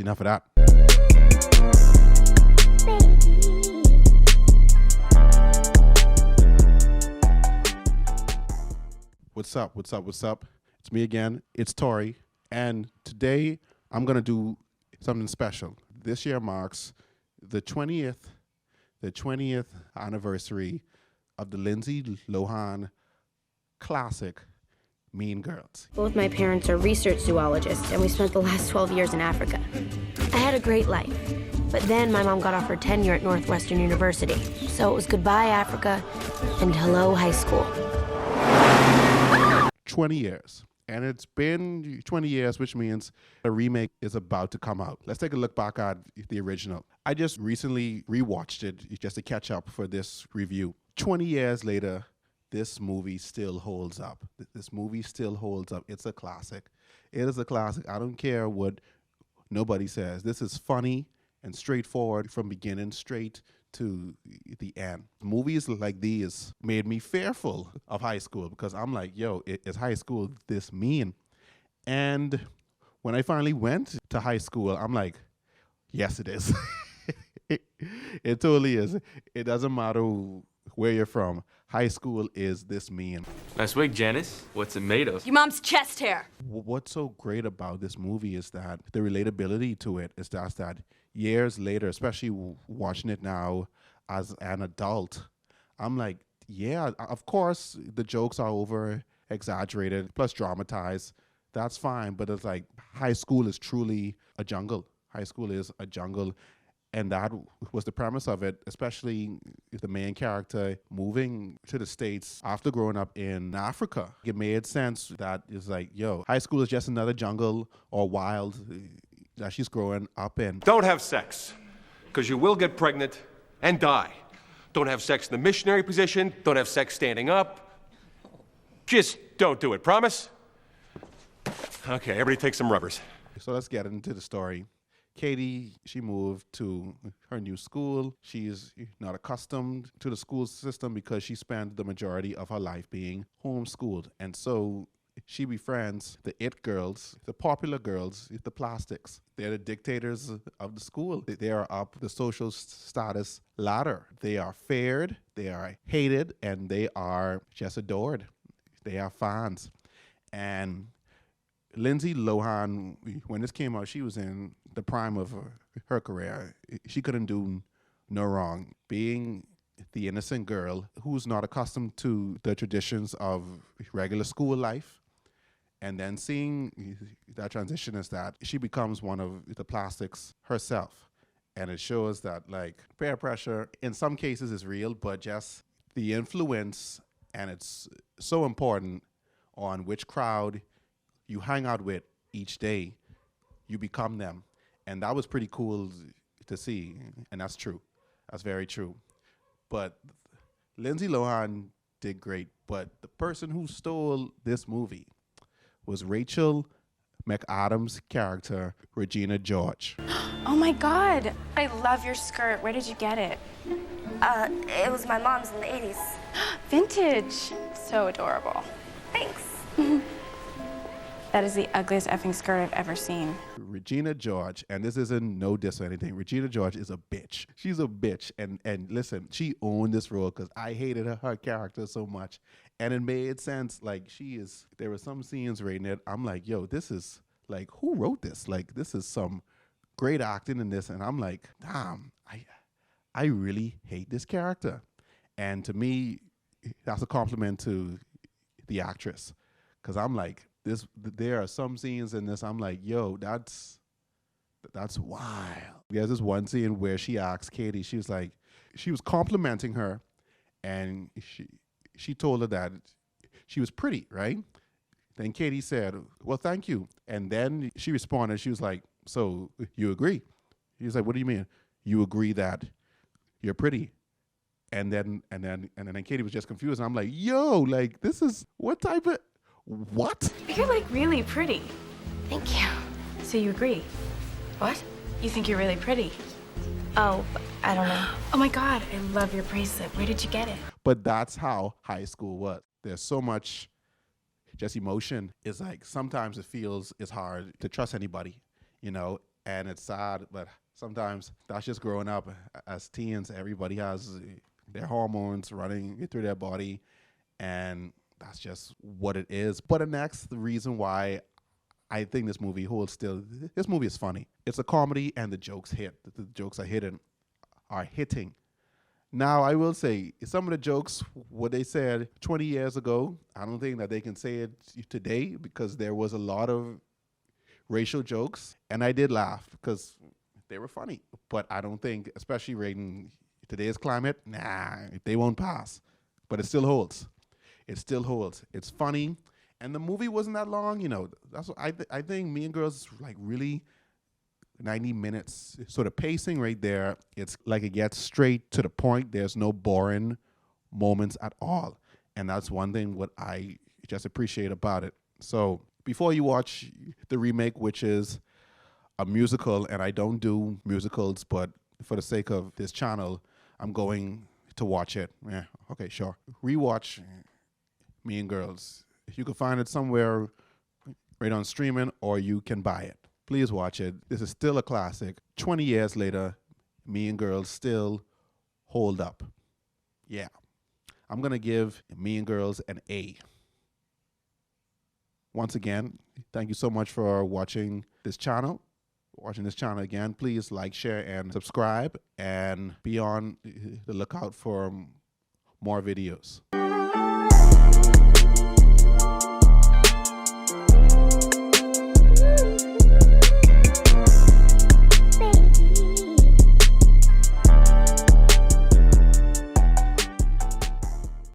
enough of that. What's up? What's up? What's up? It's me again. It's Tori. And today I'm going to do something special. This year marks the 20th anniversary of the Lindsay Lohan classic Mean Girls. Both my parents are research zoologists, and we spent the last 12 years in Africa. I had a great life, but then my mom got offered tenure at Northwestern University. So it was goodbye Africa and hello high school. 20 years. And it's been 20 years, which means a remake is about to come out. Let's take a look back at the original. I just recently rewatched it just to catch up for this review. 20 years later, this movie still holds up. This movie still holds up. It's a classic. It is a classic. I don't care what nobody says. This is funny and straightforward from beginning straight to the end. Movies like these made me fearful of high school because I'm like, yo, is high school this mean? And when I finally went to high school, I'm like, yes, it is. It totally is. It doesn't matter where you're from. High school is this mean. Nice wig, Janice. What's it made of? Your mom's chest hair. What's so great about this movie is that the relatability to it is just that years later, especially watching it now as an adult, I'm like, yeah, of course the jokes are over exaggerated plus dramatized. That's fine. But it's like high school is truly a jungle. High school is a jungle. And that was the premise of it, especially the main character moving to the States after growing up in Africa. It made sense that it's like, yo, high school is just another jungle or wild that she's growing up in. Don't have sex, because you will get pregnant and die. Don't have sex in the missionary position. Don't have sex standing up. Just don't do it. Promise? Okay, everybody take some rubbers. So let's get into the story. Katie, she moved to her new school. She's not accustomed to the school system because she spent the majority of her life being homeschooled. And so she befriends the it girls, the popular girls, the plastics. They're the dictators of the school. They are up the social status ladder. They are feared, they are hated, and they are just adored. They are fans. And Lindsay Lohan, when this came out, she was in the prime of her career. She couldn't do no wrong. Being the innocent girl who's not accustomed to the traditions of regular school life, and then seeing that transition is that she becomes one of the plastics herself. And it shows that, like, peer pressure in some cases is real, but just the influence, and it's so important on which crowd you hang out with each day, you become them. And that was pretty cool to see. And that's true. That's very true. But Lindsay Lohan did great. But the person who stole this movie was Rachel McAdams' character, Regina George. Oh my God, I love your skirt. Where did you get it? It was my mom's in the 80s. Vintage. So adorable. Thanks. That is the ugliest effing skirt I've ever seen. Regina George, and this isn't no diss or anything, Regina George is a bitch. She's a bitch. And listen, she owned this role because I hated her character so much. And it made sense. Like, there were some scenes right in it. I'm like, yo, this is, like, who wrote this? Like, this is some great acting in this. And I'm like, damn, I really hate this character. And to me, that's a compliment to the actress. Because I'm like, there are some scenes in this, I'm like, yo, that's wild. There's this one scene where she asks Katie, she was complimenting her, and she told her that she was pretty, right? Then Katie said, well, thank you. And then she responded, she was like, so you agree? He was like, what do you mean? You agree that you're pretty? And then Katie was just confused, and I'm like, yo, like, this is what type of... What? You're like really pretty. Thank you. So you agree? What? You think you're really pretty? Oh, I don't know. Oh my God, I love your bracelet. Where did you get it? But that's how high school was. There's so much just emotion. It's like sometimes it feels it's hard to trust anybody, you know, and it's sad, but sometimes that's just growing up. As teens, everybody has their hormones running through their body, and that's just what it is. But the reason why I think this movie holds still, this movie is funny. It's a comedy, and the jokes hit. The jokes are hitting. Now, I will say, some of the jokes, what they said 20 years ago, I don't think that they can say it today, because there was a lot of racial jokes, and I did laugh because they were funny. But I don't think, especially rating today's climate, they won't pass. But it still holds. It still holds. It's funny, and the movie wasn't that long. That's what I think. Mean Girls like really 90 minutes. So the pacing right there, it's like it gets straight to the point. There's no boring moments at all. And that's one thing what I just appreciate about it. So before you watch the remake, which is a musical, and I don't do musicals, but for the sake of this channel, I'm going to watch it. Yeah, okay, sure. Rewatch Mean Girls. You can find it somewhere right on streaming, or you can buy it. Please watch it. This is still a classic. 20 years later, Mean Girls still hold up. Yeah. I'm going to give Mean Girls an A. Once again, thank you so much for watching this channel. Again, please like, share, and subscribe, and be on the lookout for more videos.